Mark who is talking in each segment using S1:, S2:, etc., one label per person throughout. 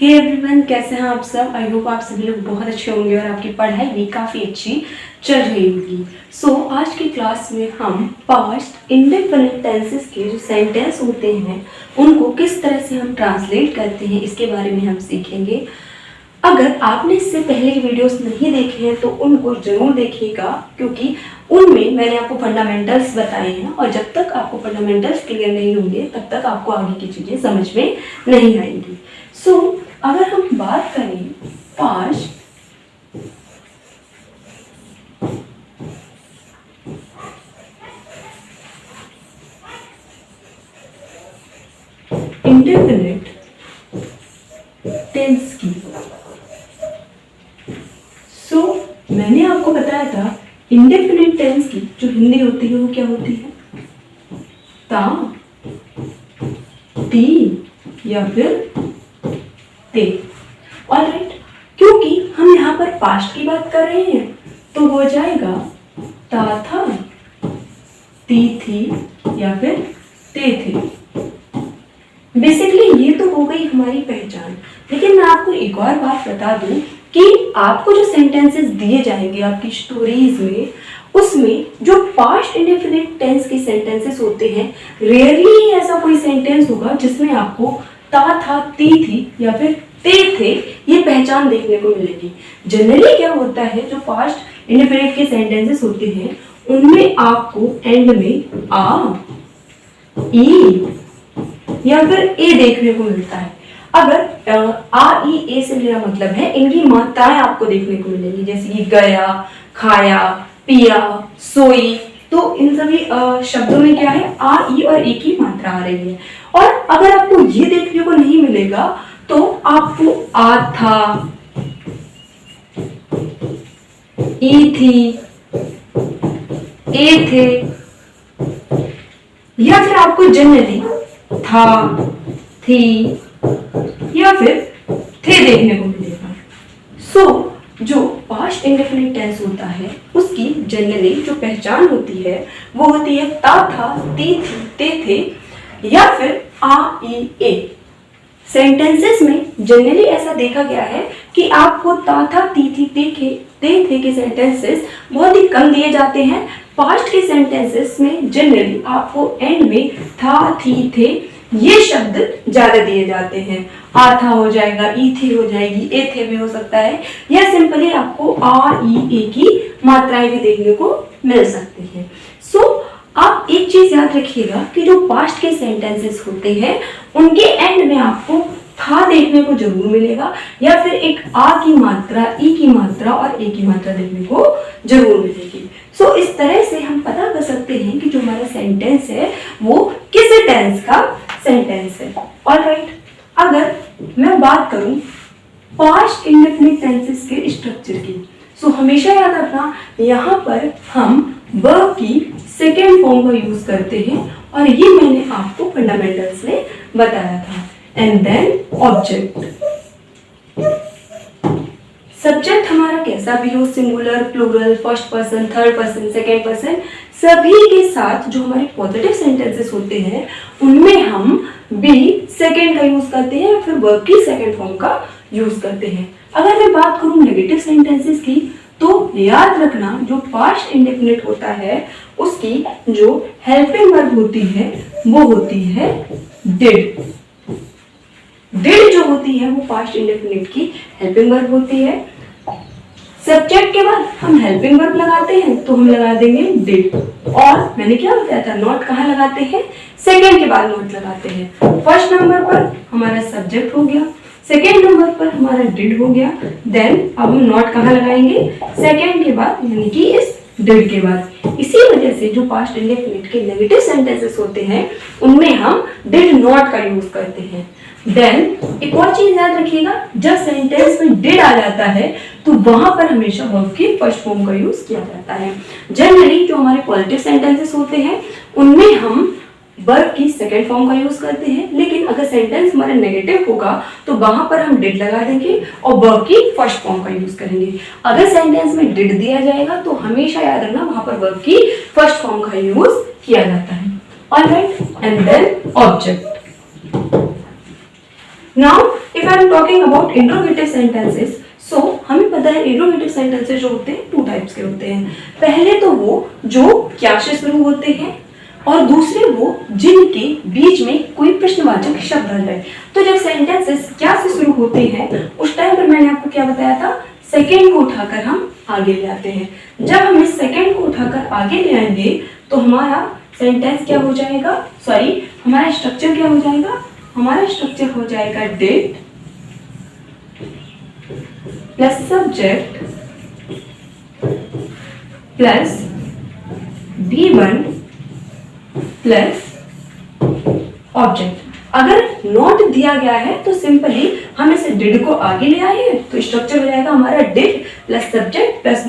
S1: Hey everyone, कैसे हैं आप सब। आई होप आप सभी लोग बहुत अच्छे होंगे और आपकी पढ़ाई भी काफ़ी अच्छी चल रही होगी। आज की क्लास में हम पास्ट इंडेफिनिट टेंसेस के जो सेंटेंस होते हैं उनको किस तरह से हम ट्रांसलेट करते हैं इसके बारे में हम सीखेंगे। अगर आपने इससे पहले की वीडियोस नहीं देखे हैं तो उनको जरूर देखिएगा, क्योंकि उनमें मैंने आपको फंडामेंटल्स बताए हैं और जब तक आपको फंडामेंटल्स क्लियर नहीं होंगे तब तक आपको आगे की चीज़ें समझ में नहीं आएंगी। अगर हम बात करें पास्ट इंडेफिनिट टेंस की, मैंने आपको बताया था इंडेफिनिट टेंस की जो हिंदी होती है वो क्या होती है, ता, ती या फिर ते। ऑलराइट, क्योंकि हम यहाँ पर पास्ट की बात कर रहे हैं तो हो जाएगा ता था, ती थी या फिर ते थे। बेसिकली ये तो हो गई हमारी पहचान, लेकिन मैं आपको एक और बात बता दूं कि आपको जो सेंटेंसेस दिए जाएंगे आपकी स्टोरीज में, उसमें जो पास्ट इंडेफिनिट टेंस के सेंटेंसेस होते हैं, रेयरली ऐसा कोई सेंटेंस होगा जिसमें आपको ता था, ती थी या फिर ते थे ये पहचान देखने को मिलेगी। जनरली क्या होता है, जो पास्ट इंडेफिनिट के सेंटेंसेस होते हैं उनमें आपको एंड में आ, ई या फिर ए देखने को मिलता है। अगर आ, ई, ए से मेरा मतलब है इनकी मात्राएं आपको देखने को मिलेंगी, जैसे कि गया, खाया, पिया, सोई। तो इन सभी शब्दों में क्या है, आ, ई और ए की मात्रा आ रही है। और अगर आपको ये देखने को नहीं मिलेगा तो आपको आ था, ई थी, ए थे या फिर आपको जनरली था, थी या फिर थे देखने को मिलेगा। जो पास्ट इंडेफिनिट टेंस होता है उसकी जनरली जो पहचान होती है वो होती है ता था, ती थी, ते थे या फिर आ, ई, ए। सेंटेंसेस में जनरली ऐसा देखा गया है कि आपको ता था, ती थी, ते थे के सेंटेंसेस बहुत ही कम दिए जाते हैं। पास्ट के सेंटेंसेस में जनरली आपको एंड में था, थी, थे ये शब्द ज्यादा दिए जाते हैं। आ था हो जाएगा, ई थी हो जाएगी, ए थे भी हो सकता है, या सिंपली आपको आ, ई, ए की मात्राएं भी देखने को मिल सकती हैं। आप एक चीज याद रखिएगा कि जो पास्ट के सेंटेंसेस होते हैं उनके एंड में आपको था देखने को जरूर मिलेगा, या फिर एक आ की मात्रा, ई की मात्रा और ए की मात्रा देखने को जरूर मिलेगी। इस तरह से हम पता कर सकते हैं कि जो हमारा सेंटेंस है वो किस टेंस का सेंटेंस है। ऑलराइट, अगर मैं बात करूं पास्ट इंडेफिनिट टेंसेस के स्ट्रक्चर की, हमेशा याद रखना यहाँ पर हम वर्ब की सेकेंड फॉर्म का यूज करते हैं और ये मैंने आपको फंडामेंटल्स में बताया था। एंड देन ऑब्जेक्ट, सब्जेक्ट हमारा कैसा भी हो, singular, plural, first person, third person, second person, सभी के साथ जो हमारे पॉजिटिव सेंटेंसेस होते हैं उनमें हम बी सेकेंड का यूज करते हैं या फिर वर्ब की सेकेंड फॉर्म का यूज करते हैं। अगर मैं बात करूं नेगेटिव सेंटेंसेस की, तो याद रखना जो पास्ट इंडेफिनिट होता है उसकी जो हेल्पिंग वर्ब होती है वो होती है डिड। डिड जो होती है वो पास्ट इंडेफिनिट की हेल्पिंग वर्ब होती है। सब्जेक्ट के बाद हम हेल्पिंग वर्ब लगाते हैं तो हम लगा देंगे डिड। और मैंने क्या बताया था, नॉट कहाँ लगाते हैं, सेकेंड के बाद नॉट लगाते हैं। फर्स्ट नंबर पर हमारा सब्जेक्ट हो गया, सेकेंड नंबर पर हमारा डिड हो गया, देन अब हम नॉट कहाँ लगाएंगे, सेकेंड के बाद, यानी कि इस डिड के बाद। इसी वजह से जो पास्ट इंडेफिनिट के नेगेटिव सेंटेंसेस होते हैं उनमें हम डिड नॉट का यूज करते हैं। देन एक और चीज याद रखिएगा, जब सेंटेंस में डिड आ जाता है तो वहां पर हमेशा वर्ब की फर्स्ट फॉर्म का यूज किया जाता है। जनरली जो हमारे पॉजिटिव सेंटेंसेस होते हैं उनमें हम वर्ब की सेकेंड फॉर्म का यूज करते हैं, लेकिन अगर सेंटेंस हमारा नेगेटिव होगा तो वहां पर हम डिड लगा देंगे और वर्ब की फर्स्ट फॉर्म का यूज करेंगे। अगर सेंटेंस में डिड दिया जाएगा तो हमेशा याद रखना वहां पर वर्ब की फर्स्ट फॉर्म का यूज किया जाता है। Alright, and then object. Now if I am talking about interrogative sentences, so हमें पता है इंट्रोगेटिव सेंटेंसेस जो होते हैं टू टाइप्स के होते हैं। पहले तो वो जो क्या से शुरू होते हैं और दूसरे वो जिनके बीच में कोई प्रश्नवाचक शब्द आ जाए। तो जब सेंटेंसेस क्या से शुरू होते हैं उस टाइम पर मैंने आपको क्या बताया था, सेकेंड को उठाकर हम आगे ले आते हैं। जब हम इस सेकेंड को उठाकर आगे ले आएंगे तो हमारा सेंटेंस क्या हो जाएगा, सॉरी हमारा स्ट्रक्चर क्या हो जाएगा, हमारा स्ट्रक्चर हो जाएगा did plus subject plus V1 plus object. अगर नॉट दिया गया है तो सिंपली हम इसे डिड को आगे ले आए हैं तो स्ट्रक्चर हो जाएगा हमारा did plus subject plus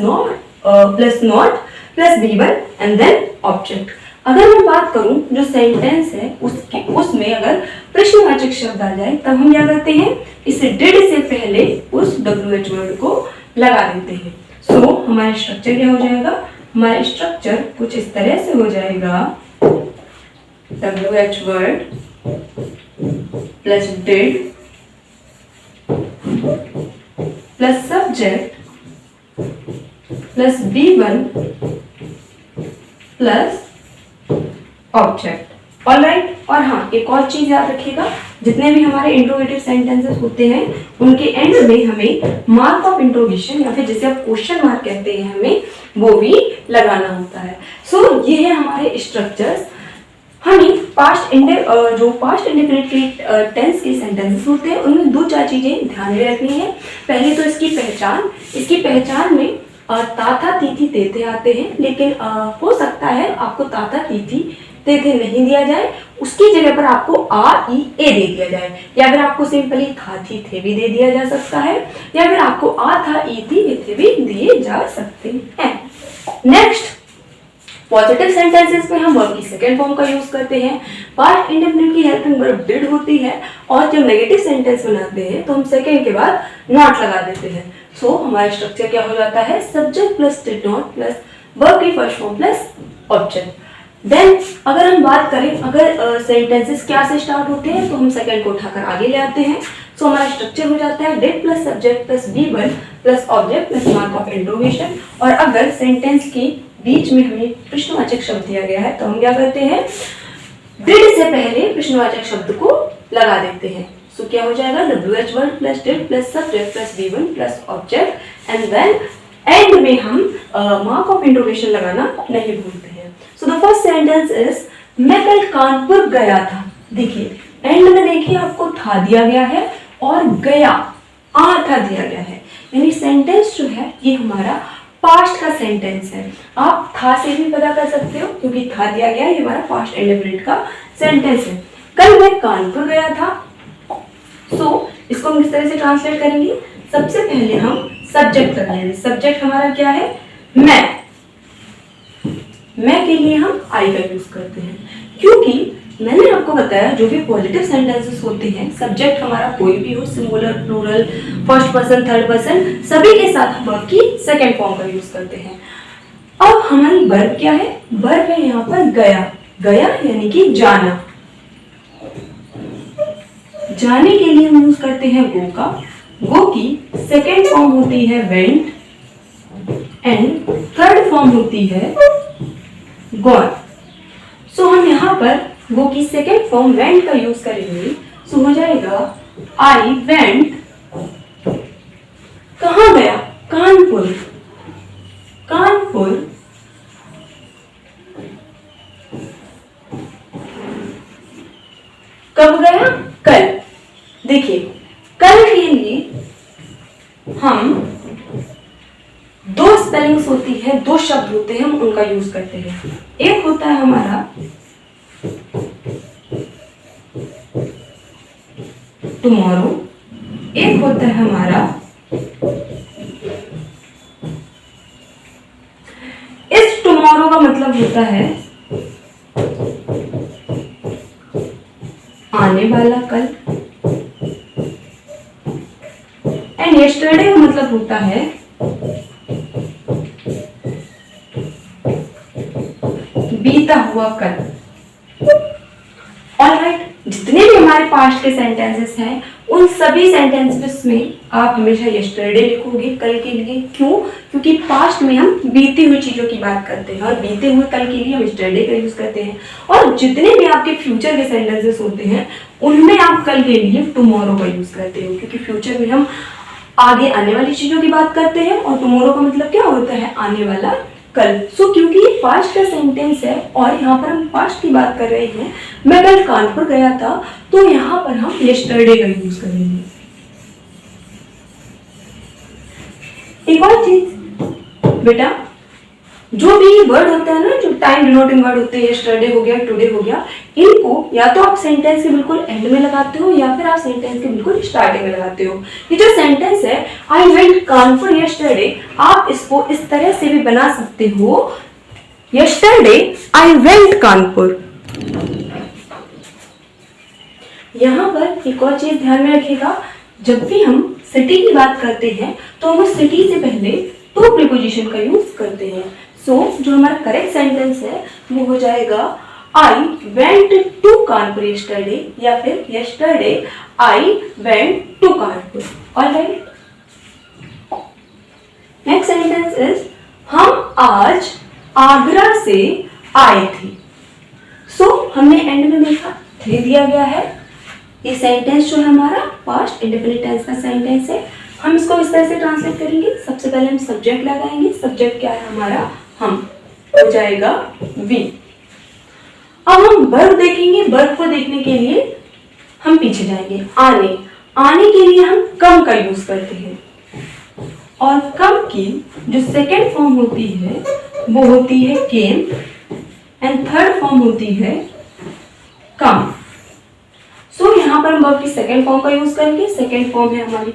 S1: not plus V1 and then object. अगर मैं बात करूं जो सेंटेंस है उसमें अगर प्रश्नवाचक शब्द आ जाए तब हम क्या करते हैं, इसे डिड से पहले उस WH वर्ड को लगा देते हैं। सो हमारा स्ट्रक्चर क्या हो जाएगा, हमारा स्ट्रक्चर कुछ इस तरह से हो जाएगा, WH word plus did plus subject plus V1 plus object. Alright. और हाँ एक और चीज याद रखिएगा, जितने भी हमारे इंट्रोगेटिव सेंटेंसेस होते हैं उनके एंड में हमें मार्क ऑफ इंट्रोगेशन या फिर जिसे आप क्वेश्चन मार्क कहते हैं हमें वो भी लगाना होता है। सो ये है हमारे स्ट्रक्चर्स। हमें पास्ट इंडेफिनिट के टेंस के सेंटेंसेस होते हैं उनमें दो चार चीजें ध्यान में रखनी है। पहले तो इसकी पहचान में ताथा तीथी तेथे आते हैं, लेकिन हो सकता है आपको ताथा तीथी तेथे नहीं दिया जाए, उसकी जगह पर आपको आ ई ए दे दिया जाए, या फिर आपको सिंपली था थी थे भी दे दिया जा सकता है, या फिर आपको आ था ई थी थे भी दिए जा सकते हैं। नेक्स्ट पॉजिटिव सेंटेंसेस में हम वर्ब की सेकेंड फॉर्म का यूज करते हैं। पास्ट इंडेफिनिट की हेल्पिंग वर्ब डिड होती है और जब नेगेटिव सेंटेंस बनाते हैं तो हम सेकेंड के बाद नॉट लगा देते हैं। सो हमारा स्ट्रक्चर क्या हो जाता है, subject plus did not plus verb की first form plus object. Then अगर हम बात करें अगर सेंटेंसेस क्या से स्टार्ट होते हैं तो हम सेकेंड को उठाकर आगे ले आते हैं। सो हमारा स्ट्रक्चर हो जाता है did plus subject plus V1 plus object plus mark of interrogation. और अगर सेंटेंस के बीच में हमें प्रश्नवाचक शब्द दिया गया है तो हम क्या करते हैं, डिड से पहले प्रश्नवाचक शब्द को लगा देते हैं। सो क्या हो जाएगा, WH word plus did plus subject plus V1 plus object and then end में हम मार्क ऑफ इंट्रोगेशन लगाना नहीं भूलते हैं। So the first sentence is मैं कल कानपुर गया था। देखिए एंड में देखिए आपको था दिया गया है और गया आ था दिया गया है, यानी सेंटेंस जो है ये हमारा पास्ट का सेंटेंस है। आप था से भी पता कर सकते हो क्योंकि था दिया गया है, ये हमारा पास्ट इंडेफिनिट का सेंटेंस है। कल मैं कानपुर गया था। सो इसको हम किस तरह से ट्रांसलेट करेंगे, सबसे पहले हम सब्जेक्ट कर लेंगे। सब्जेक्ट हमारा क्या है, मैं के लिए हम आई का यूज करते हैं, क्योंकि मैंने आपको बताया जो भी पॉजिटिव सेंटेंसेस होते हैं सब्जेक्ट हमारा कोई भी हो, singular plural first person third person सभी के साथ हम वर्ब की सेकेंड फॉर्म का यूज करते हैं। अब हमारी वर्ब क्या है, वर्ब है यहाँ पर गया यानी कि जाना। जाने के लिए हम यूज करते हैं गो की सेकेंड फॉर्म होती है वेंट एंड थर्ड फॉर्म होती है गॉन। सो हम यहाँ पर गो की सेकेंड फॉर्म वेंट का यूज करेंगे। सो हो जाएगा आई वेंट, कहाँ गया, कानपुर। कब गया, कल। देखिए कल के लिए हम दो स्पेलिंग्स होती है, दो शब्द होते हैं हम उनका यूज करते हैं। एक होता है हमारा टुमारो, एक होता है हमारा इस टुमारो का मतलब होता है आने वाला कल, एंड यस्टरडे का मतलब होता है बीता हुआ कल। ऑलराइट, जितने भी हमारे पास्ट के सेंटेंसेस हैं उन सभी सेंटेंसेस में आप हमेशा यस्टरडे लिखोगे कल के लिए। क्यों? क्योंकि पास्ट में हम बीती हुई चीजों की बात करते हैं और बीते हुए कल के लिए हम यस्टरडे का यूज करते हैं। और जितने भी आपके फ्यूचर के सेंटेंसेस होते हैं उनमें आप कल के लिए टुमारो का यूज करते हो, क्योंकि फ्यूचर में हम आगे आने वाली चीजों की बात करते हैं और टुमारो का मतलब क्या होता है? आने वाला कल। क्योंकि ये पास्ट का सेंटेंस है और यहाँ पर हम पास्ट की बात कर रहे हैं, मैं कल कानपुर गया था, तो यहाँ पर हम यस्टरडे का यूज करेंगे। एक और चीज बेटा, जो भी वर्ड होता है ना, जो टाइम डिनोटिंग वर्ड होते हैं, यस्टरडे हो गया, टुडे हो गया, इनको या तो आप सेंटेंस के बिल्कुल एंड में लगाते हो या फिर आप सेंटेंस के बिल्कुल स्टार्टिंग में लगाते हो। ये जो सेंटेंस है आई वेंट कानपुर यस्टरडे, आप इसको इस तरह से भी बना सकते हो, यस्टरडे आई वेंट कानपुर। यहाँ पर एक और चीज ध्यान में रखिएगा, जब भी हम सिटी की बात करते हैं तो हम उस सिटी से पहले टू प्रीपोजिशन का यूज करते हैं। जो हमारा करेक्ट सेंटेंस है वो हो जाएगा I went to Kanpur yesterday, या फिर yesterday I went to Kanpur. Alright, next sentence is हम आज आगरा से आए थे। हमने एंड में देखा थे दिया गया है। ये सेंटेंस जो है हमारा पास्ट इंडेफिनिट टेंस का सेंटेंस है। हम इसको इस तरह से ट्रांसलेट करेंगे, सबसे पहले हम सब्जेक्ट लगाएंगे। सब्जेक्ट क्या है हमारा? हम, हो जाएगा वी। अब हम वर्ब देखेंगे। वर्ब को देखने के लिए हम पीछे जाएंगे। आने, आने के लिए हम कम का यूज करते हैं और कम की जो सेकेंड फॉर्म होती है वो होती है केम एंड थर्ड फॉर्म होती है कम। यहाँ पर हम वर्ब की सेकेंड फॉर्म का यूज करेंगे। सेकेंड फॉर्म है हमारी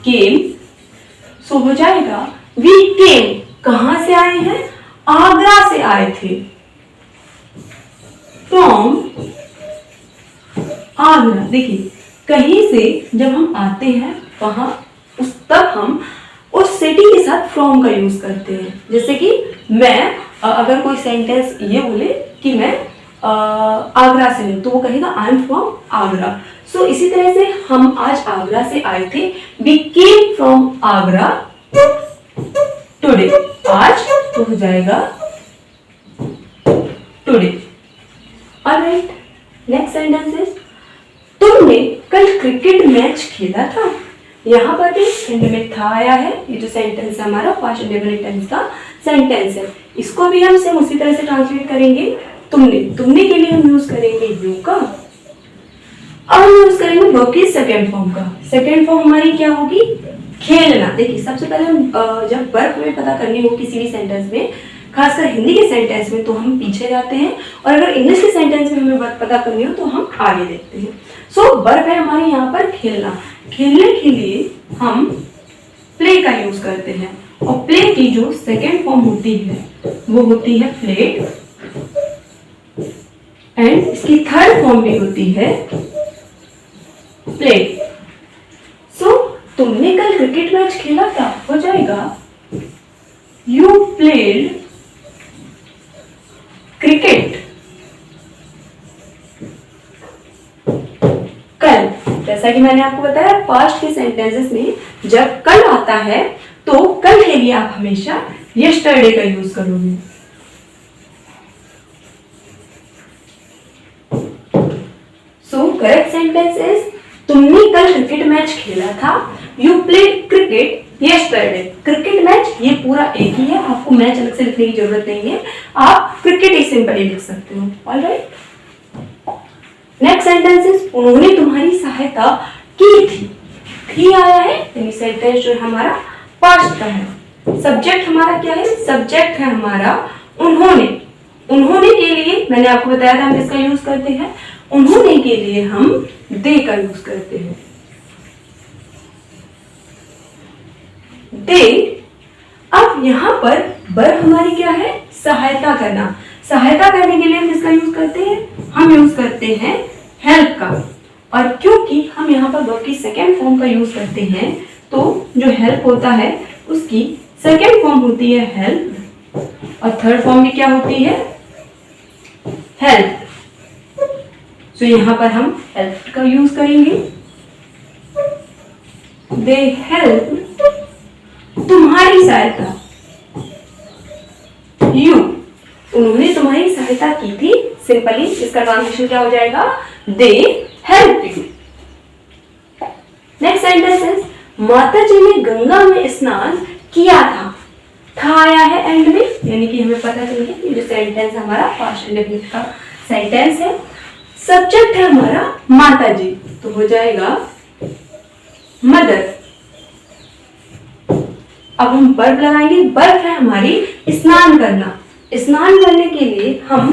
S1: केम। हो जाएगा वी केम। कहां से आए हैं? आगरा से आए थे। फ्रॉम आगरा। देखिए, कहीं से जब हम आते हैं वहां तब हम उस सिटी के साथ फ्रॉम का यूज करते हैं। जैसे कि मैं अगर कोई सेंटेंस ये बोले कि मैं आगरा से हूं, तो वो कहेगा आई एम फ्रॉम आगरा। इसी तरह से हम आज आगरा से आए थे। We came from Agra today. आज तो हो जाएगा today. Alright, next sentence is तुमने कल क्रिकेट मैच खेला था। यहाँ पर भी एंड में था आया है। ये जो सेंटेंस है हमारा पास्ट इंडेफिनिट टेंस का सेंटेंस है। इसको भी हम सेम उसी तरह से ट्रांसलेट करेंगे। तुमने, तुमने के लिए हम यूज करेंगे यू का। अब हम यूज करेंगे वर्ब की सेकेंड फॉर्म का। सेकेंड फॉर्म हमारी क्या होगी? खेलना। देखिए, सबसे पहले हम जब वर्ब हमें पता करनी हो किसी भी सेंटेंस में, खासकर हिंदी के सेंटेंस में, तो हम पीछे जाते हैं, और अगर इंग्लिश के सेंटेंस में हमें वर्ब पता करनी हो तो हम आगे देखते हैं। वर्ब है हमारे यहाँ पर खेलना। खेलने के लिए हम प्ले का यूज करते हैं, और प्ले की जो सेकेंड फॉर्म होती है वो होती है प्लेड, एंड इसकी थर्ड फॉर्म भी होती है प्लेड। तुमने कल क्रिकेट मैच खेला था, हो जाएगा यू प्लेड क्रिकेट कल। जैसा कि मैंने आपको बताया, पास्ट के सेंटेंसेस में जब कल आता है तो कल के लिए आप हमेशा यस्टरडे का यूज करोगे। करेक्ट सेंटेंस इज तुमने कल क्रिकेट मैच खेला था। You played cricket yesterday. Cricket match ये पूरा एक ही है, आपको मैच अलग से लिखने की जरूरत नहीं है, आप क्रिकेट ही सिंपली लिख सकते हो। ऑलराइट, नेक्स्ट सेंटेंस इज उन्होंने तुम्हारी सहायता की थी आया है, यानी सेंटेंस जो हमारा पास्ट का है। सब्जेक्ट हमारा क्या है? सब्जेक्ट है हमारा उन्होंने। उन्होंने के लिए मैंने आपको बताया था हम इसका यूज करते हैं। उन्होंने के लिए हम दे का यूज करते हैं। दे। अब यहां पर वर्ब हमारी क्या है? सहायता करना। सहायता करने के लिए हम इसका यूज करते हैं, हम यूज करते हैं हेल्प का। और क्योंकि हम यहाँ पर वर्ब की सेकेंड फॉर्म का यूज करते हैं, तो जो हेल्प होता है उसकी सेकेंड फॉर्म होती है हेल्प, और थर्ड फॉर्म भी क्या होती है? हेल्प। यहाँ पर हम हेल्प का यूज करेंगे। दे हेल्प, तुम्हारी सहायता, यू, उन्होंने तुम्हारी सहायता की थी। सिंपली इसका ट्रांसलेशन क्या हो जाएगा, they help you. Next sentence is, माता जी ने गंगा में स्नान किया था आया है एंड में, यानी कि हमें पता चल गया ये जो सेंटेंस हमारा पास्ट इंडेफिनिट का सेंटेंस है। सब्जेक्ट है हमारा माता जी, तो हो जाएगा मदर। अब हम वर्ब लगाएंगे, वर्ब है हमारी स्नान करना। स्नान करने के लिए हम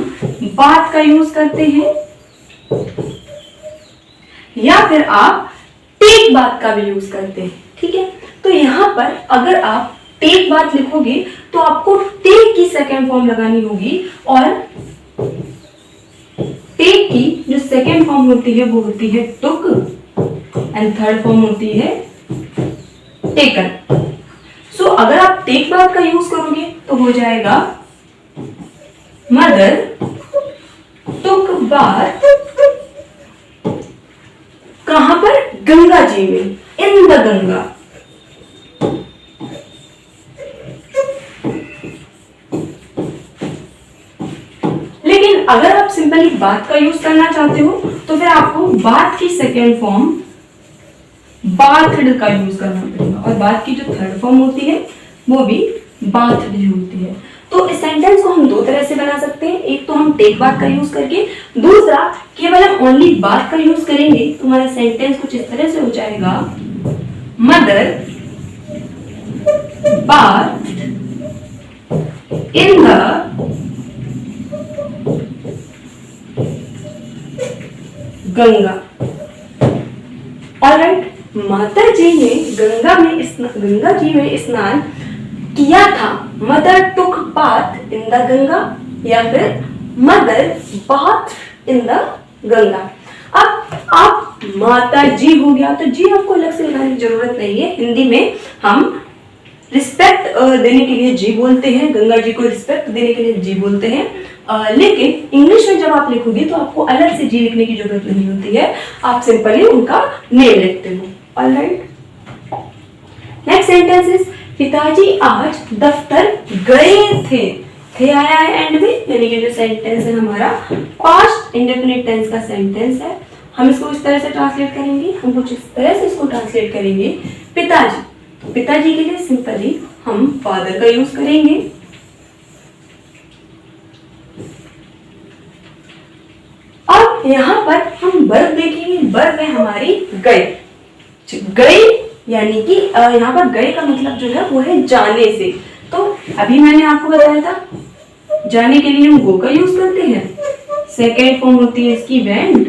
S1: बात का यूज करते हैं, या फिर आप टेक बात का भी यूज करते हैं। ठीक है, तो यहां पर अगर आप टेक बात लिखोगे तो आपको टेक की सेकेंड फॉर्म लगानी होगी, और टेक की जो सेकेंड फॉर्म होती है वो होती है टुक, एंड थर्ड फॉर्म होती है टेकन। सो अगर आप टेक बात का यूज करोगे तो हो जाएगा मदर टुक बात, कहां पर, गंगा जी में, इन द गंगा। लेकिन अगर आप सिंपली बात का यूज करना चाहते हो तो फिर आपको बात की सेकेंड फॉर्म बाथड का यूज करना पड़ेगा, और बात की जो थर्ड फॉर्म होती है वो भी बाथड ही होती है। तो इस सेंटेंस को हम दो तरह से बना सकते हैं, एक तो हम टेक बात का यूज करके, दूसरा केवल हम ओनली बात का यूज करेंगे। तो हमारा सेंटेंस कुछ इस तरह से हो जाएगा, mother bath in the Ganga. Alright, माता जी ने गंगा जी में स्नान किया था। Mother took bath in the Ganga, या फिर mother bath in the Ganga. अब आप माता जी हो गया तो जी आपको अलग से लगाने की जरूरत नहीं है। हिंदी में हम रिस्पेक्ट देने के लिए जी बोलते हैं, गंगा जी को रिस्पेक्ट देने के लिए जी बोलते हैं, लेकिन इंग्लिश में जब आप लिखोगे तो आपको अलग से जी लिखने की जरूरत नहीं होती है, आप सिंपली उनका नेम लिखते हो। ऑलराइट, नेक्स्ट सेंटेंस इज, पिताजी आज दफ्तर गए थे आया है एंड में, यानी कि जो सेंटेंस है हमारा पास्ट इंडेफिनिट टेंस का सेंटेंस है। हम इसको इस तरह से ट्रांसलेट करेंगे, हम कुछ इस तरह से इसको ट्रांसलेट करेंगे, पिताजी। तो पिताजी के लिए सिंपली हम फादर का यूज करेंगे। अब यहाँ पर हम वर्ब देखेंगे, वर्ब है हमारी गए। गए यानी कि यहाँ पर गए का मतलब जो है वो है जाने से। तो अभी मैंने आपको बताया था, जाने के लिए हम गो का यूज करते हैं, सेकेंड फॉर्म होती है इसकी वेंट,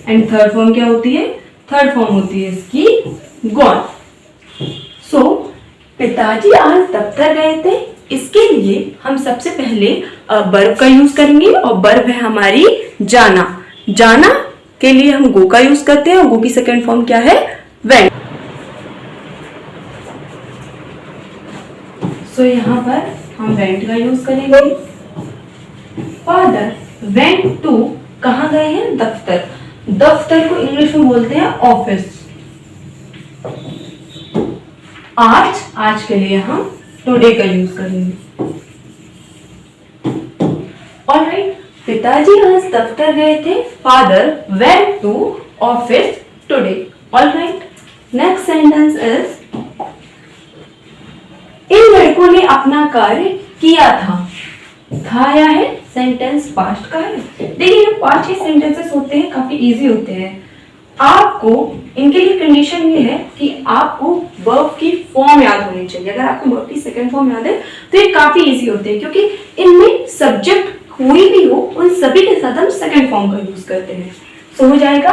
S1: एंड थर्ड फॉर्म क्या होती है, थर्ड फॉर्म होती है इसकी गॉन। सो पिताजी आज दफ्तर गए थे, इसके लिए हम सबसे पहले वर्ब का यूज करेंगे, और वर्ब है हमारी जाना। जाना के लिए हम गो का यूज करते हैं, और गो की सेकेंड फॉर्म क्या है, वेंट। सो यहाँ पर हम वेंट का यूज करेंगे। फादर वेंट टू, कहाँ गए हैं, दफ्तर। दफ्तर को इंग्लिश में बोलते हैं ऑफिस। आज के लिए हम टुडे का यूज करेंगे। ऑलराइट, पिताजी आज दफ्तर गए थे, father went to office today. Alright, next sentence is, इन लड़कों ने अपना कार्य किया था आया है, सेंटेंस पास्ट का है। देखिए पास्ट के सेंटेंसेस होते हैं काफी इजी होते हैं। आपको इनके लिए कंडीशन ये है कि आपको वर्ब की फॉर्म याद होनी चाहिए। अगर आपको वर्ब की सेकंड फॉर्म याद है तो ये काफी इजी होते हैं, क्योंकि इनमें सब्जेक्ट कोई भी हो उन सभी के साथ हम सेकंड फॉर्म का यूज करते हैं। सो हो जाएगा,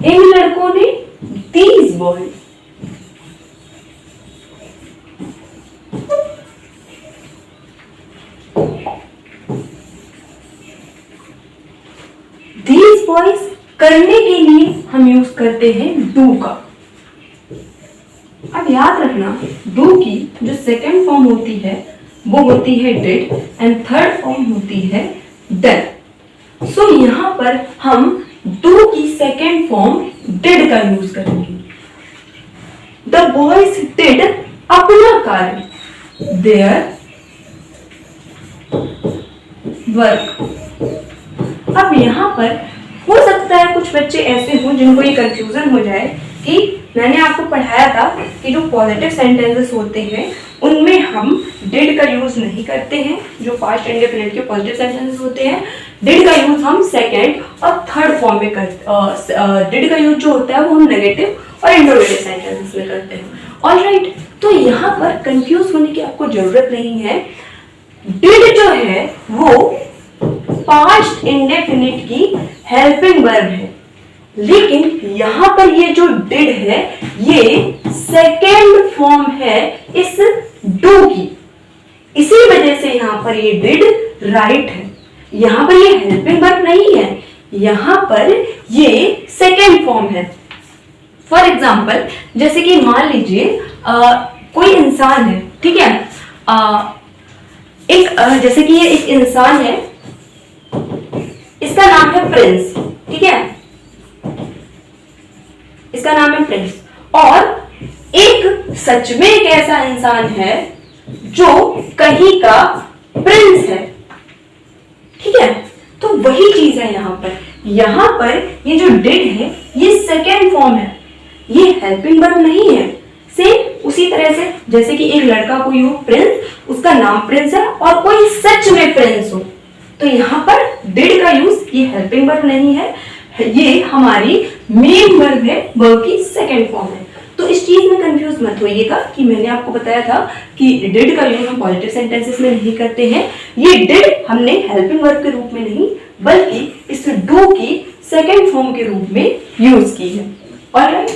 S1: इन लड़कों ने, दीज बॉयज। दीज बॉयज करने के लिए हम यूज करते हैं डू का। अब याद रखना, डू की जो सेकंड फॉर्म होती है वो होती है डिड, एंड थर्ड फॉर्म होती है डन। सो यहां पर हम डू की सेकंड फॉर्म डिड का यूज करेंगे। बॉयज डिड अपना कार्य, देयर वर्क। अब यहाँ पर हो सकता है कुछ बच्चे ऐसे हों जिनको ये कंफ्यूजन हो जाए कि मैंने आपको पढ़ाया था कि जो पॉजिटिव सेंटेंसेस होते हैं उनमें हम डिड का यूज नहीं करते हैं। जो पास्ट इंडेफिनिट के पॉजिटिव सेंटेंसेस होते हैं डिड का यूज हम सेकंड और थर्ड फॉर्म में करते, डिड का यूज जो होता है वो हम नेगेटिव और इंटरोगेटिव सेंटेंसेस में करते हैं। ऑलराइट, तो यहाँ पर कंफ्यूज होने की आपको जरूरत नहीं है। डिड जो है वो पास्ट इंडेफिनिट की हेल्पिंग वर्ब है, लेकिन यहां पर ये जो डिड है ये सेकेंड फॉर्म है इस डू की, इसी वजह से यहां पर ये डिड राइट है। यहां पर ये हेल्पिंग वर्ब नहीं है, यहां पर ये सेकेंड फॉर्म है। फॉर एग्जाम्पल, जैसे कि मान लीजिए कोई इंसान है, ठीक है, जैसे कि ये एक इंसान है, इसका नाम है प्रिंस, ठीक है, इसका नाम है प्रिंस, और एक सच में एक ऐसा इंसान है जो कहीं का प्रिंस है, ठीक है। तो वही चीज है यहां पर ये जो डिड है ये सेकेंड फॉर्म है, ये हेल्पिंग वर्ब नहीं है। सेम उसी तरह से जैसे कि एक लड़का कोई हो प्रिंस, उसका नाम प्रिंस है और कोई सच में प्रिंस हो, तो यहाँ पर डिड का यूज ये हेल्पिंग वर्ब नहीं है, ये हमारी मेन वर्ब है, वर्ब की सेकेंड फॉर्म है। तो इस चीज में कंफ्यूज मत होइएगा कि मैंने आपको बताया था कि डिड का यूज हम पॉजिटिव सेंटेंसेस में नहीं करते हैं। ये डिड हमने हेल्पिंग वर्ब के रूप में नहीं बल्कि इस डू की सेकेंड फॉर्म के रूप में यूज की है। ऑलराइट,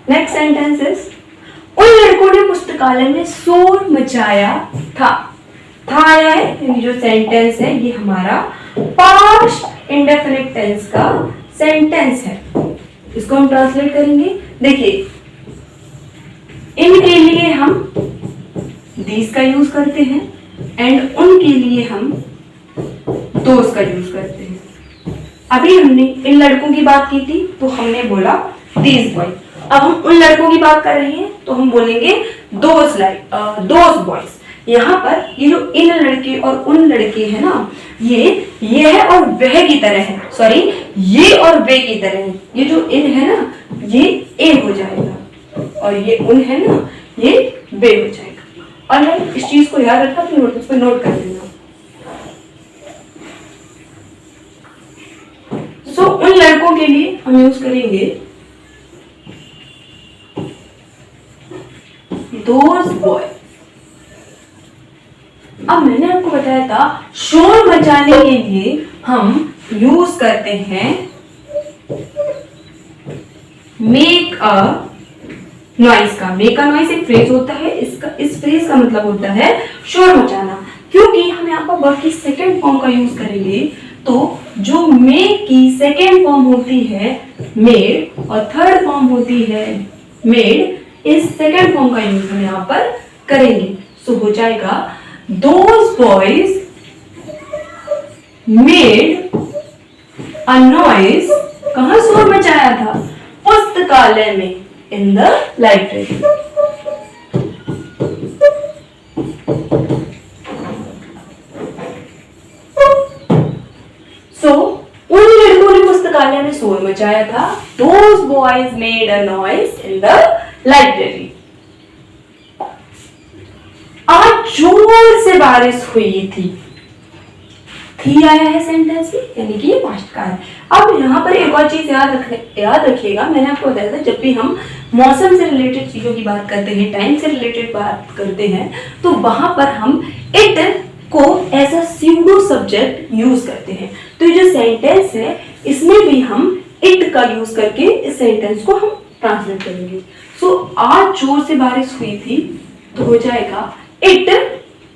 S1: नेक्स्ट सेंटेंसेस, उन लड़कों ने पुस्तकालय में शोर मचाया था। था आया है, यानी जो सेंटेंस है ये हमारा पास्ट इंडेफिनिट टेंस का सेंटेंस है। इसको हम ट्रांसलेट करेंगे। देखिए, इनके लिए हम दीस का यूज करते हैं एंड उनके लिए हम दोस का यूज करते हैं। अभी हमने इन लड़कों की बात की थी तो हमने बोला दीज बॉय, अब हम उन लड़कों की बात कर रहे हैं तो हम बोलेंगे दोस बॉयज। यहाँ पर ये जो इन लड़के और उन लड़के हैं ना, ये है और वह की तरह है, सॉरी ये और वे की तरह है। ये जो इन है ना ये ए हो जाएगा और ये उन है ना ये वे हो जाएगा। और इस चीज को याद रखा तो नोटबुक पे नोट कर लेना। सो उन लड़कों के लिए हम यूज करेंगे दोस बॉय। अब मैंने आपको बताया था शोर मचाने के लिए हम यूज करते हैं मेक अ नॉइस का। मेक अ नॉइस एक फ्रेज होता है, इस फ्रेज का मतलब होता है शोर मचाना। क्योंकि हम यहाँ पर वर्ब की सेकेंड फॉर्म का यूज करेंगे तो जो मेक की सेकेंड फॉर्म होती है मेड और थर्ड फॉर्म होती है मेड, इस सेकेंड फॉर्म का यूज हम यहाँ पर करेंगे। सो हो जाएगा those boys made a noise। कहां शोर मचाया था? पुस्तकालय में, in the library। So उन लड़कों ने पुस्तकालय में शोर मचाया था। Those boys made a noise in the library। आज जोर से बारिश हुई थी आया है सेंटेंस में, यानी कि ये पास्ट का है। अब यहाँ पर एक और चीज याद रखिएगा, मैंने आपको बताया था जब भी हम मौसम से रिलेटेड चीजों की बात करते हैं, टाइम से रिलेटेड बात करते हैं, तो वहां पर हम इट को as a pseudo subject use करते हैं। तो ये जो सेंटेंस है इसमें भी हम इट का यूज करके इस सेंटेंस को हम ट्रांसलेट करेंगे। सो आज जोर से बारिश हुई थी तो हो जाएगा इट।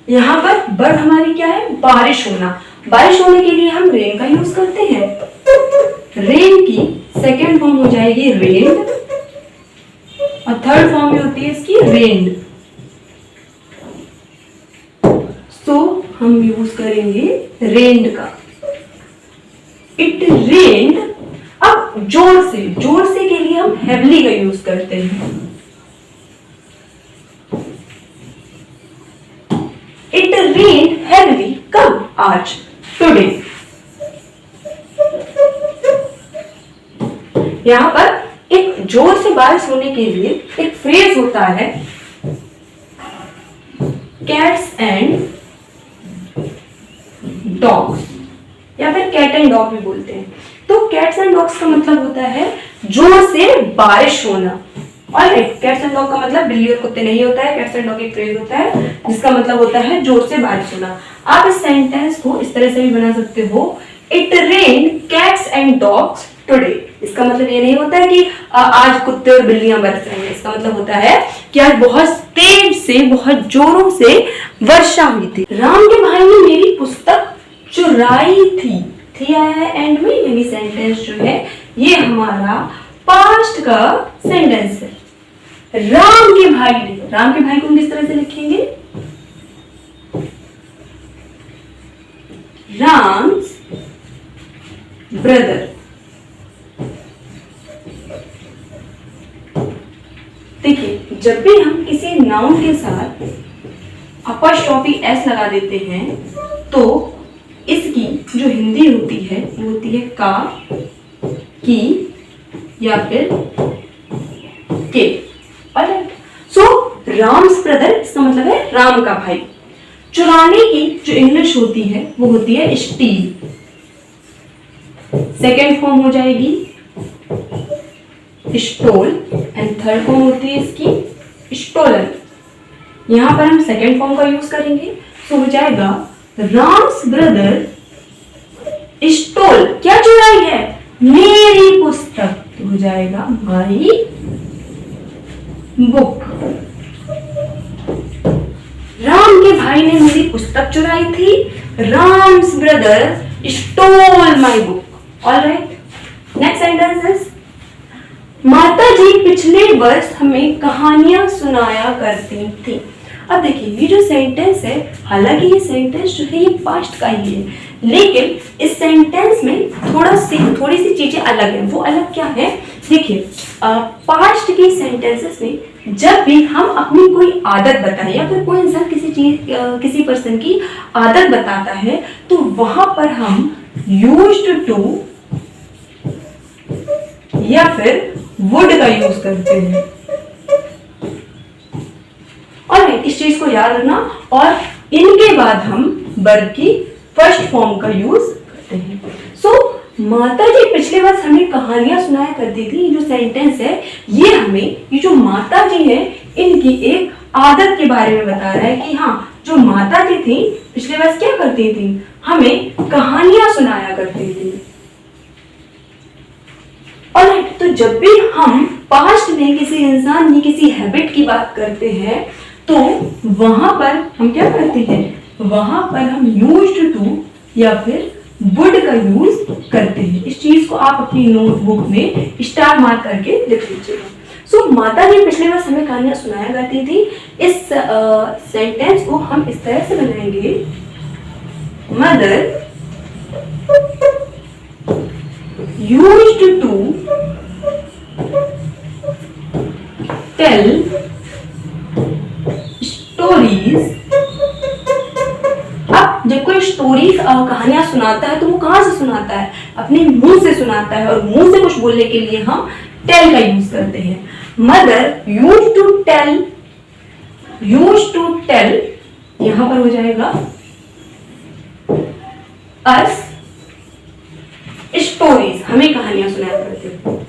S1: यहाँ पर वर्ब हमारी क्या है? बारिश होना। बारिश होने के लिए हम रेन का यूज करते हैं। रेन की सेकेंड फॉर्म हो जाएगी रेन और थर्ड फॉर्म में होती है इसकी रेन्ड। सो हम यूज करेंगे रेन्ड का। इट रेन्ड। अब जोर से के लिए हम हेवली का यूज करते हैं। इट रेन हेवली कब? आज, टुडे। यहां पर एक जोर से बारिश होने के लिए एक फ्रेज होता है, कैट्स एंड डॉग्स, या फिर कैट एंड डॉग भी बोलते हैं। तो कैट्स एंड डॉग्स का मतलब होता है जोर से बारिश होना। ऑलराइट, कैट्स एंड डॉग का मतलब बिल्ली और कुत्ते नहीं होता है, कैट्स एंड डॉग एक फ्रेज होता है जिसका मतलब होता है जोर से बारिश होना। आप इस सेंटेंस को इस तरह से भी बना सकते हो, it rain cats and dogs today. इसका मतलब ये नहीं होता है कि आज कुत्ते और बिल्लियां बरस रही हैं। इसका मतलब होता है कि आज बहुत तेज से, बहुत जोरों से वर्षा हुई थी। राम के भाई ने मेरी पुस्तक चुराई थी आया है एंड में, यानी सेंटेंस जो है ये हमारा पास्ट का सेंटेंस है। राम के भाई ने, राम के भाई को हम किस तरह से लिखेंगे? राम्स ब्रदर। देखिए, जब भी हम किसी नाउन के साथ अपॉस्ट्रोफी एस लगा देते हैं तो इसकी जो हिंदी होती है वो होती है का, की या फिर के। सो राम्स ब्रदर, इसका मतलब है राम का भाई। चुराने की जो इंग्लिश होती है वो होती है स्टील। सेकेंड फॉर्म हो जाएगी स्टोल एंड थर्ड फॉर्म होती है इसकी स्टोलन। यहां पर हम सेकेंड फॉर्म का यूज करेंगे, सो हो जाएगा राम्स ब्रदर स्टोल। क्या चुराई है? मेरी पुस्तक। तो हो जाएगा माई बुक। राम के भाई ने मेरी पुस्तक चुराई थी। Ram's brother stole my book. Alright, next sentence is माता जी पिछले वर्ष हमें कहानियां सुनाया करती थी। अब देखिए, ये जो सेंटेंस है, हालांकि ये सेंटेंस जो है ये पास्ट का ही है, लेकिन इस सेंटेंस में थोड़ी सी चीजें अलग है। वो अलग क्या है? देखिए, पास्ट के सेंटेंसेस में जब भी हम अपनी कोई आदत बताएं या फिर कोई इंसान किसी पर्सन की आदत बताता है तो वहां पर हम यूज्ड टू या फिर वुड का यूज करते हैं। और इस चीज को याद रखना, और इनके बाद हम वर्ब की फर्स्ट फॉर्म का यूज करते हैं। सो माता जी पिछले वर्ष हमें कहानियां सुनाया करती थी। जो सेंटेंस है ये हमें, ये जो माता जी है इनकी एक आदत के बारे में बता रहा है कि हाँ, जो माता जी थी पिछले वर्ष क्या करती थी? हमें कहानियां सुनाया करती थी। और तो जब भी हम पास्ट में किसी इंसान की किसी हैबिट की बात करते हैं तो वहां पर हम क्या करते हैं? वहां पर हम यूज्ड टू या फिर वुड का यूज करते हैं। इस चीज को आप अपनी नोटबुक में स्टार मार्क करके लिख लीजिएगा। सो माता जी पिछले वर्ष हमें कहानियां सुनाया करती थी। इस सेंटेंस को हम इस तरह से बनाएंगे, mother used to tell stories। अब जब कोई स्टोरीज कहानियां सुनाता है तो वो कहां से सुनाता है? अपने मुंह से सुनाता है, और मुंह से कुछ बोलने के लिए हम टेल का यूज करते हैं। मदर यूज्ड टू टेल, यहां पर हो जाएगा अस स्टोरीज, हमें कहानियां सुनाया करते हैं।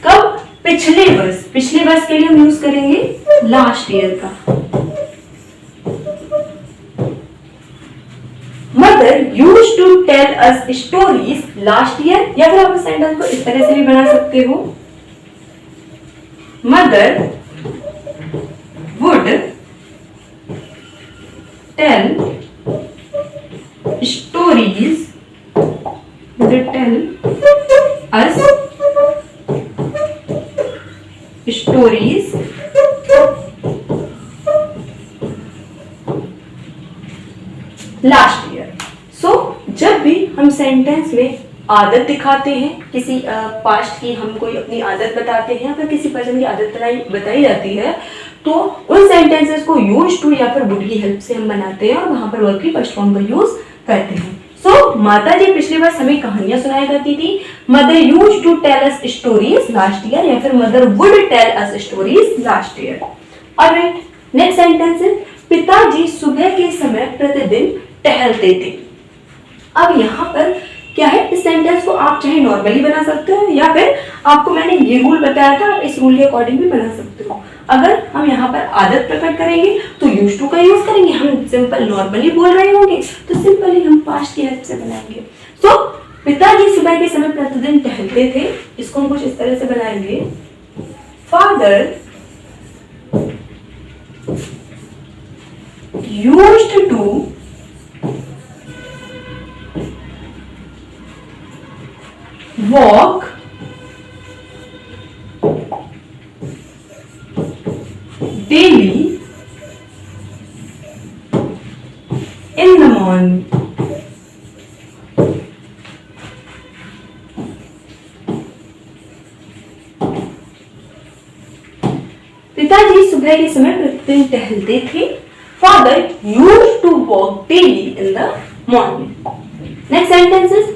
S1: कब? पिछले वर्ष। पिछले वर्ष के लिए हम यूज करेंगे लास्ट ईयर का। Mother used to tell us stories last year, या फिर आप इस सेंटेंस को इस तरह से भी बना सकते हो, mother would tell stories, would tell us stories last year. So जब भी हम सेंटेंस में आदत दिखाते हैं, किसी पास्ट की हम कोई अपनी आदत बताते हैं, अगर किसी पर्सन की आदत बताई जाती है तो उन सेंटेंसेस को यूज टू या फिर वुड की हेल्प से हम बनाते हैं और वहां पर वर्ब की फर्स्ट फॉर्म का यूज करते हैं। सो माता जी पिछले वर्ष हमें कहानियां सुनाई करती थी। Mother use to tell us stories last year, या फिर mother would tell us stories last year. Alright, next sentence है पिताजी सुबह के समय प्रतिदिन टहलते थे। अब यहाँ पर क्या है, इस सेंटेंस को आप चाहे नॉर्मली बना सकते हो या फिर आपको मैंने ये रूल बताया था, आप इस रूल के अकॉर्डिंग भी बना सकते हो। अगर हम यहाँ पर आदत प्रकट करेंगे तो यूज टू का यूज करेंगे, हम सिंपल नॉर्मली बोल रहे होंगे तो सिंपली हम पास्ट की हेल्प से बनाएंगे। सो पिताजी सुबह के समय प्रतिदिन टहलते थे, इसको हम कुछ इस तरह से बनाएंगे, father used to walk daily in the morning. पिताजी सुबह के समय प्रतिदिन टहलते थे। Father used to walk daily in the morning. Next sentence is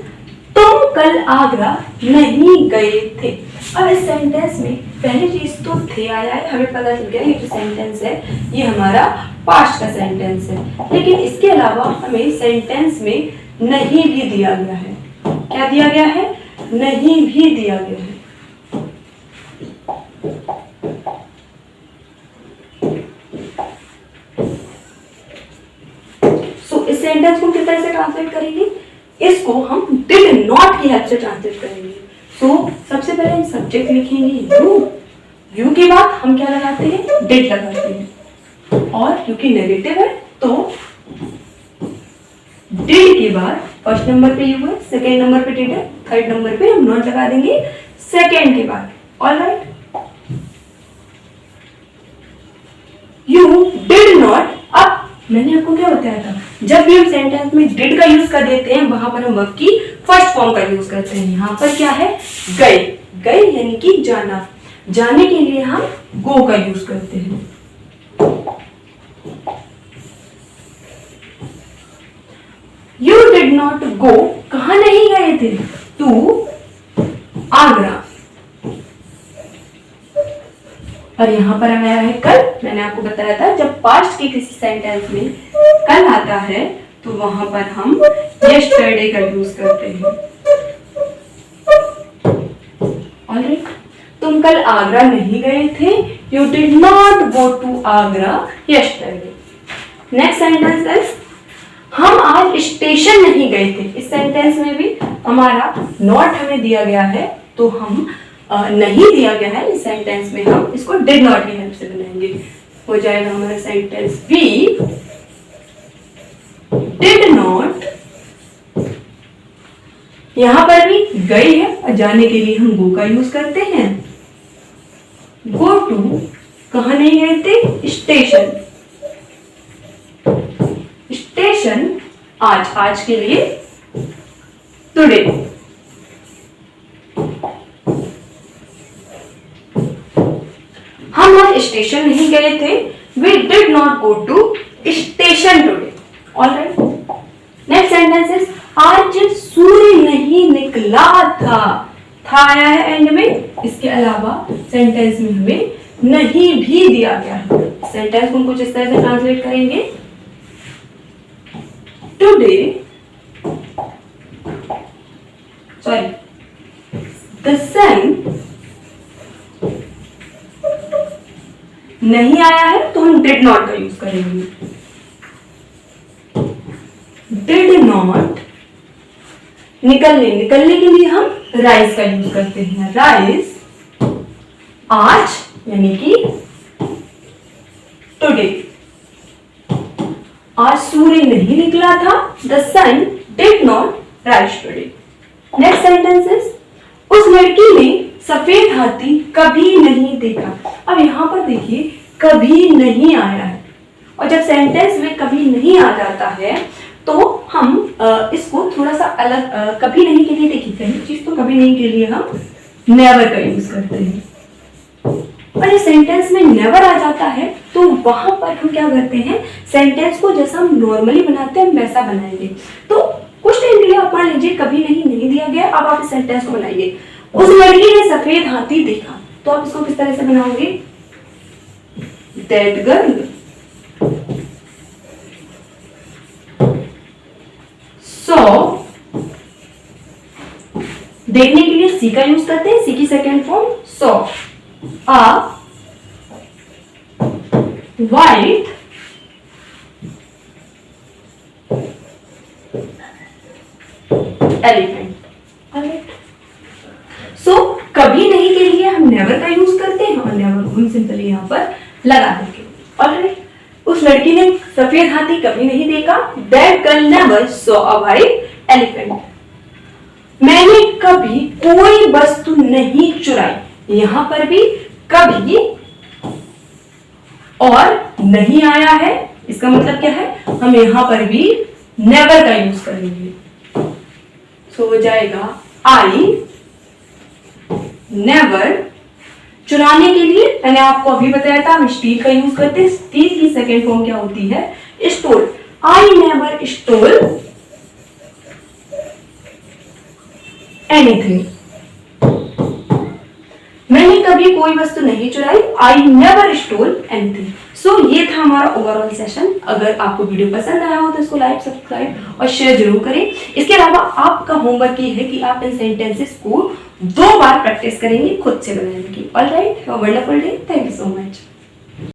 S1: तुम कल आगरा नहीं गए थे। अब इस सेंटेंस में पहली चीज तो थे आया है, हमें पता चल गया ये जो सेंटेंस है ये हमारा पास्ट का सेंटेंस है, लेकिन इसके अलावा हमें सेंटेंस में नहीं भी दिया गया है। क्या दिया गया है? नहीं भी दिया गया है। सो इस सेंटेंस को किस तरह से ट्रांसलेट करेंगे? इसको हम डिड नॉट की हेल्प से ट्रांसलेट करेंगे। सो सबसे पहले हम सब्जेक्ट लिखेंगे यू के बाद हम क्या लगाते हैं? डिड लगाते हैं, और क्योंकि नेगेटिव है तो डिड के बाद फर्स्ट नंबर पे यू है, सेकेंड नंबर पे डिड है, थर्ड नंबर पे हम नॉट लगा देंगे सेकेंड के बाद। Alright, you did not. अब मैंने आपको क्या बताया था, जब भी हम सेंटेंस में डिड का यूज कर देते हैं वहां पर हम वर्ब की फर्स्ट फॉर्म का यूज करते हैं। यहां पर क्या है? गए। गए यानी कि जाना, जाने के लिए हम गो का यूज करते हैं। यू डिड नॉट गो, कहां नहीं गए थे? टू आगरा। और यहां पर आया है कल। मैंने आपको बताया था जब पास्ट के किसी सेंटेंस में कल आता है तो वहां पर हम यस्टरडे का यूज करते हैं। ऑलराइट, तुम कल आगरा नहीं गए थे। You did not go to Agra yesterday. Next sentence is हम आज स्टेशन नहीं गए थे। इस सेंटेंस में भी हमारा नॉट हमें दिया गया है तो हम नहीं दिया गया है, इस सेंटेंस में हम इसको डिड नॉट की हेल्प से बनाएंगे। हो जाएगा हमारा सेंटेंस वी डिड नॉट। यहां पर भी गई है और जाने के लिए हम गो का यूज करते हैं। गो टू, कहां नहीं गए थे? स्टेशन। स्टेशन आज, आज के लिए टुडे। हम आज स्टेशन नहीं गए थे। We did not go to station today. Alright, next sentence is आज सूर्य नहीं निकला था। था आया है एंड में, इसके अलावा सेंटेंस में हमें नहीं भी दिया गया है। सेंटेंस को कुछ इस तरह से ट्रांसलेट करेंगे, टुडे द सन नहीं आया है तो हम डिड नॉट का यूज करेंगे। डिड नॉट, निकलने, निकलने के लिए हम राइज का यूज करते हैं। राइज आज यानी कि टुडे। आज सूर्य नहीं निकला था। The sun did not rise today. Next sentence is उस लड़की ने सफेद हाथी कभी नहीं देखा। अब यहां पर देखिए कभी नहीं आया है, और जब सेंटेंस में कभी नहीं आ जाता है तो हम इसको थोड़ा सा अलग कभी नहीं के लिए देखिए, पहली चीज तो कभी नहीं के लिए हम नेवर का यूज करते हैं। और ये सेंटेंस में नेवर आ जाता है तो वहां पर हम क्या करते हैं, सेंटेंस को जैसा हम नॉर्मली बनाते हैं वैसा बनाएंगे। तो कुछ टाइम के लिए आप मान लीजिए कभी नहीं दिया गया, अब आप इस सेंटेंस को बनाइए। उस लड़की ने सफेद हाथी देखा, तो आप इसको किस तरह से बनाओगे, दैट गर्ल सॉ, देखने के लिए सी का यूज करते हैं, सी की second form saw, a white elephant। सो कभी नहीं के लिए हम नेवर का यूज करते हैं और नेवर को हम सिंपली यहाँ पर लगा देंगे। ऑलराइट, उस लड़की ने सफेद हाथी कभी नहीं देखा, that girl never saw a white elephant. मैंने कभी कोई वस्तु नहीं चुराई, यहां पर भी कभी और नहीं आया है, इसका मतलब क्या है, हम यहां पर भी नेवर का यूज करेंगे। सो हो जाएगा आई नेवर। चुराने के लिए मैंने आपको अभी बताया था हम स्टील का यूज करते हैं, स्टील की सेकेंड फॉर्म क्या होती है, stole. I never stole anything. मैंने कभी कोई वस्तु नहीं चुराई, I never stole anything. So ये था हमारा ओवरऑल सेशन। अगर आपको वीडियो पसंद आया हो तो इसको लाइक, सब्सक्राइब और शेयर जरूर करें। इसके अलावा आपका होमवर्क ये है कि आप इन सेंटेंसेस को 2 बार प्रैक्टिस करेंगे खुद से बनाने की। Alright, have a wonderful day, thank you so much.